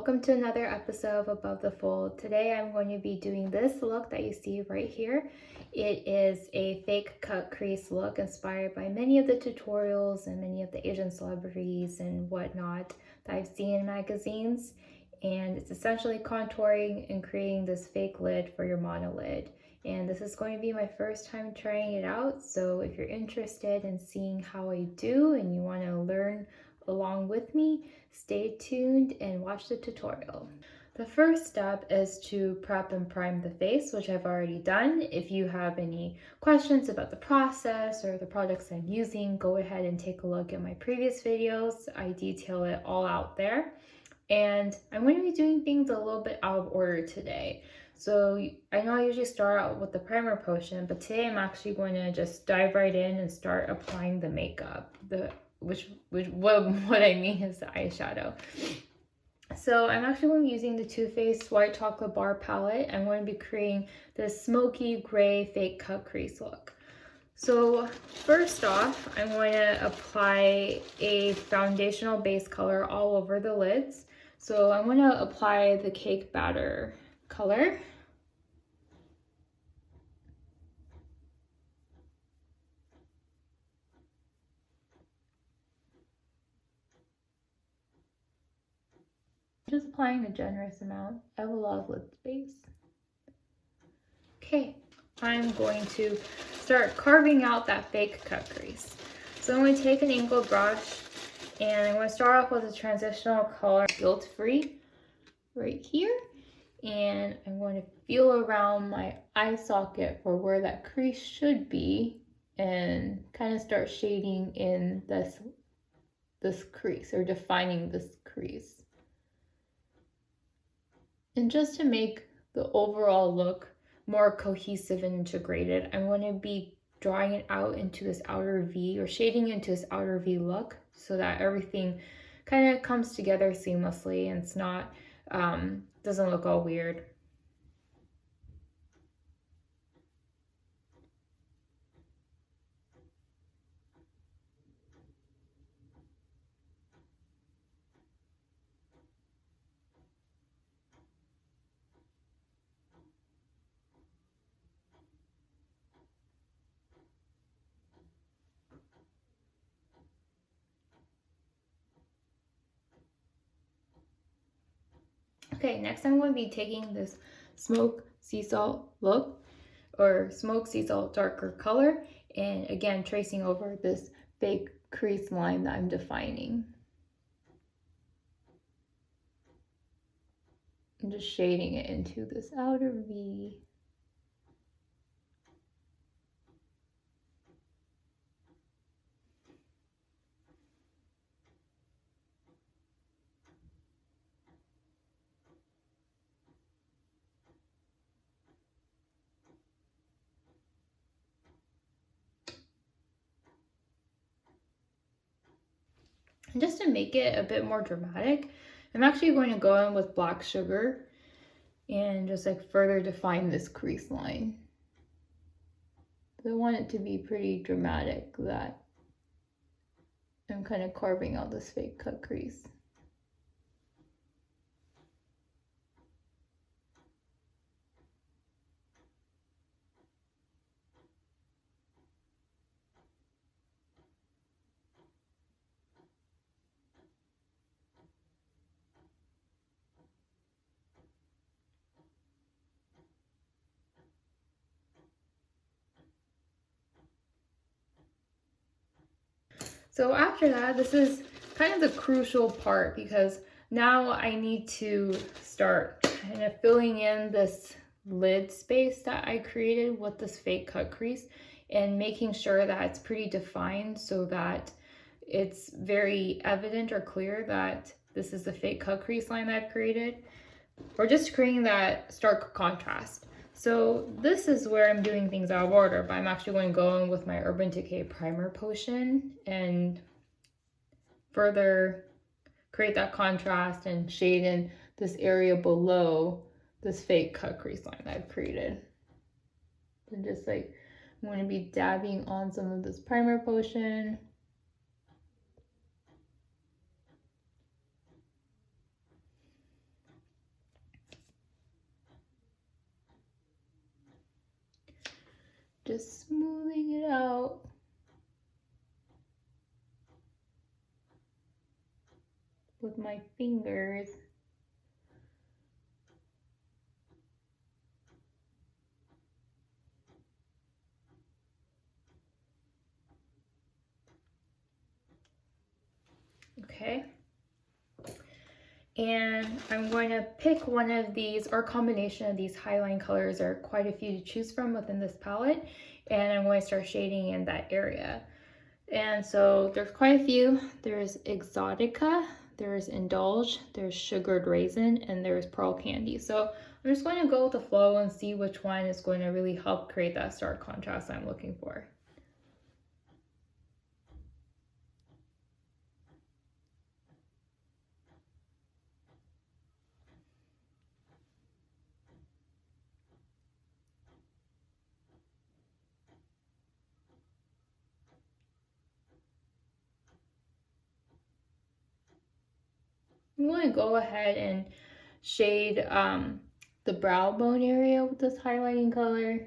Welcome to another episode of Above the Fold. Today I'm going to be doing this look that you see right here. It is a fake cut crease look inspired by many of the tutorials and many of the Asian celebrities and whatnot that I've seen in magazines. And it's essentially contouring and creating this fake lid for your monolid. And this is going to be my first time trying it out. So if you're interested in seeing how I do and you want to learn along with me, stay tuned and watch the tutorial. The first step is to prep and prime the face, which I've already done. If you have any questions about the process or the products I'm using, go ahead and take a look at my previous videos. I detail it all out there. And I'm going to be doing things a little bit out of order today. So I know I usually start out with the primer potion, but today I'm actually going to just dive right in and start applying the makeup. What I mean is the eyeshadow. So I'm actually going to be using the Too Faced White Chocolate Bar palette. I'm going to be creating this smoky gray fake cut crease look. So first off, I'm going to apply a foundational base color all over the lids. So I'm going to apply the cake batter color. Just applying a generous amount. I have a lot of lid space. Okay, I'm going to start carving out that fake cut crease. So I'm going to take an angled brush and I'm going to start off with a transitional color, Guilt Free, right here. And I'm going to feel around my eye socket for where that crease should be and kind of start shading in this crease or defining this crease. And just to make the overall look more cohesive and integrated, I'm going to be drawing it out into this outer V or shading into this outer V look so that everything kind of comes together seamlessly and it's not, doesn't look all weird. Okay, next I'm going to be taking this Smoke Sea Salt look or Smoke Sea Salt darker color and again tracing over this fake crease line that I'm defining. I'm just shading it into this outer V. And just to make it a bit more dramatic, I'm actually going to go in with black sugar and just like further define this crease line. I want it to be pretty dramatic that I'm kind of carving out this fake cut crease. So after that, this is kind of the crucial part because now I need to start kind of filling in this lid space that I created with this fake cut crease and making sure that it's pretty defined so that it's very evident or clear that this is the fake cut crease line that I've created, or just creating that stark contrast. So this is where I'm doing things out of order, but I'm actually going to go in with my Urban Decay primer potion and further create that contrast and shade in this area below this fake cut crease line that I've created. And just like, I'm going to be dabbing on some of this primer potion. just smoothing it out. With my fingers. Okay. And I'm going to pick one of these, or a combination of these highline colors. There are quite a few to choose from within this palette, and I'm going to start shading in that area. And so there's quite a few. There's Exotica, there's Indulge, there's Sugared Raisin, and there's Pearl Candy. So I'm just going to go with the flow and see which one is going to really help create that stark contrast I'm looking for. I'm going to go ahead and shade the brow bone area with this highlighting color,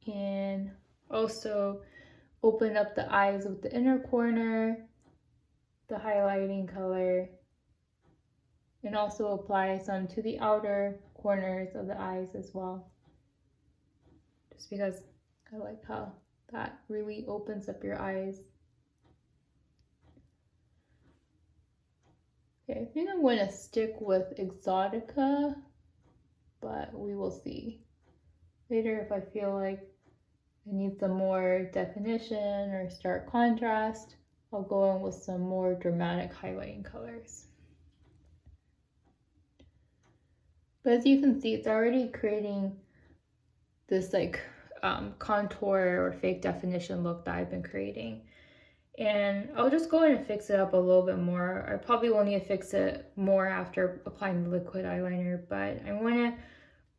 and also open up the eyes with the inner corner, the highlighting color, and also apply some to the outer corners of the eyes as well. Just because I like how that really opens up your eyes. Okay, I think I'm going to stick with Exotica, but we will see. Later, if I feel like I need some more definition or stark contrast, I'll go in with some more dramatic highlighting colors. But as you can see, it's already creating this like contour or fake definition look that I've been creating. And I'll just go in and fix it up a little bit more. I probably will need to fix it more after applying the liquid eyeliner, but I want to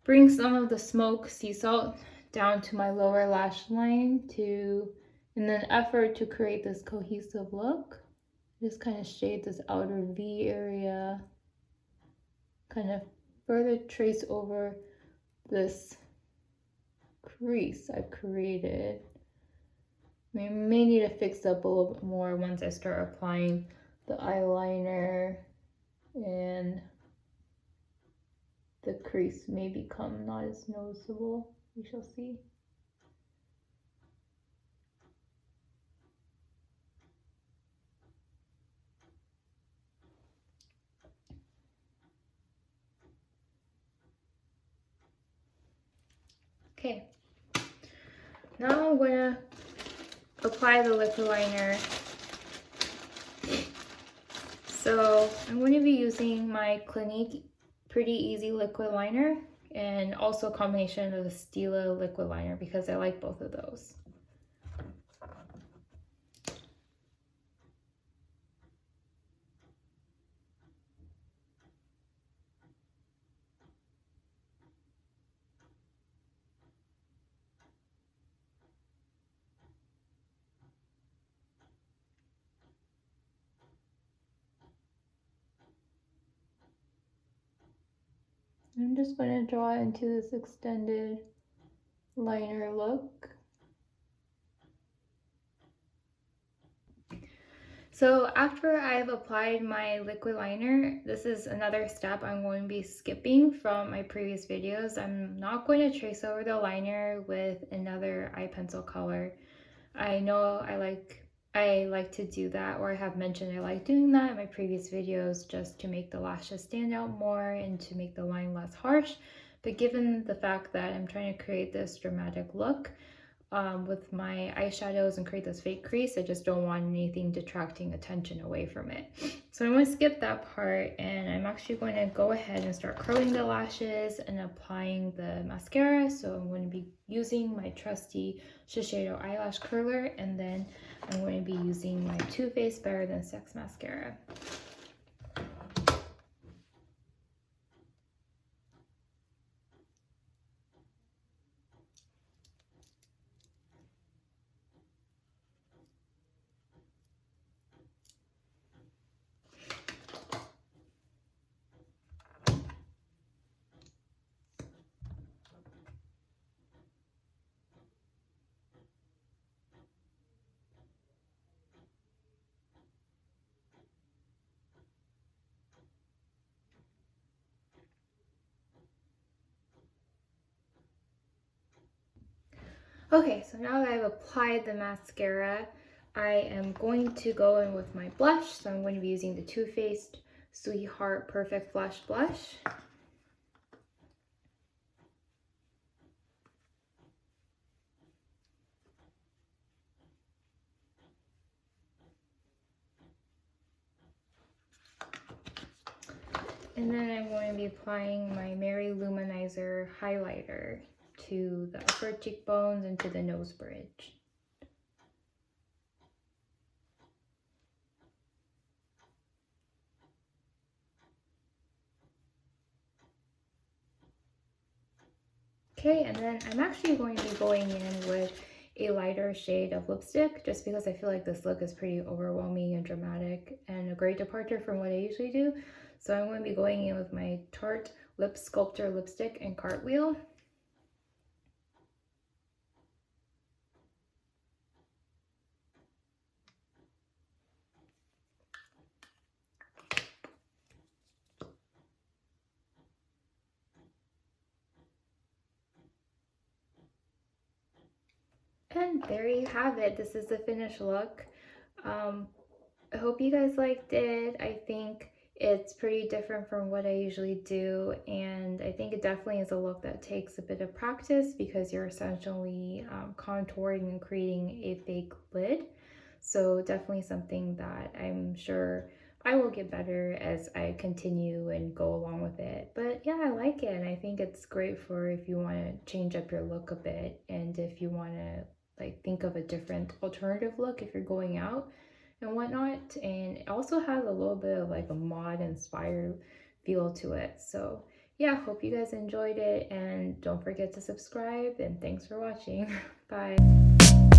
bring some of the smoke sea salt down to my lower lash line in an effort to create this cohesive look. Just kind of shade this outer V area, kind of further trace over this crease I've created. I may need to fix up a little bit more once I start applying the eyeliner, and the crease may become not as noticeable. We shall see. Okay, now I'm going to apply the liquid liner. So I'm going to be using my Clinique Pretty Easy liquid liner, and also a combination of the Stila liquid liner because I like both of those. I'm just going to draw into this extended liner look. So after I've applied my liquid liner, this is another step I'm going to be skipping from my previous videos. I'm not going to trace over the liner with another eye pencil color. I know I like to do that, or I have mentioned I like doing that in my previous videos just to make the lashes stand out more and to make the line less harsh. But given the fact that I'm trying to create this dramatic look with my eyeshadows and create this fake crease, I just don't want anything detracting attention away from it. So I'm going to skip that part, and I'm actually going to go ahead and start curling the lashes and applying the mascara. So I'm going to be using my trusty Shiseido eyelash curler, and then I'm going to be using my Too Faced Better Than Sex mascara. Okay, so now that I've applied the mascara, I am going to go in with my blush. So I'm going to be using the Too Faced Sweetheart Perfect Flush Blush. And then I'm going to be applying my Mary Lou Manizer highlighter to the upper cheekbones and to the nose bridge. Okay, and then I'm actually going to be going in with a lighter shade of lipstick just because I feel like this look is pretty overwhelming and dramatic and a great departure from what I usually do. So I'm going to be going in with my Tarte Lip Sculptor lipstick in Cartwheel. And there you have it. This is the finished look. I hope you guys liked it. I think it's pretty different from what I usually do, and I think it definitely is a look that takes a bit of practice because you're essentially contouring and creating a fake lid. So definitely something that I'm sure I will get better as I continue and go along with it. But yeah, I like it, and I think it's great for if you want to change up your look a bit and if you want to like think of a different alternative look if you're going out and whatnot. And it also has a little bit of like a mod inspired feel to it. So yeah, hope you guys enjoyed it, and don't forget to subscribe, and thanks for watching. Bye.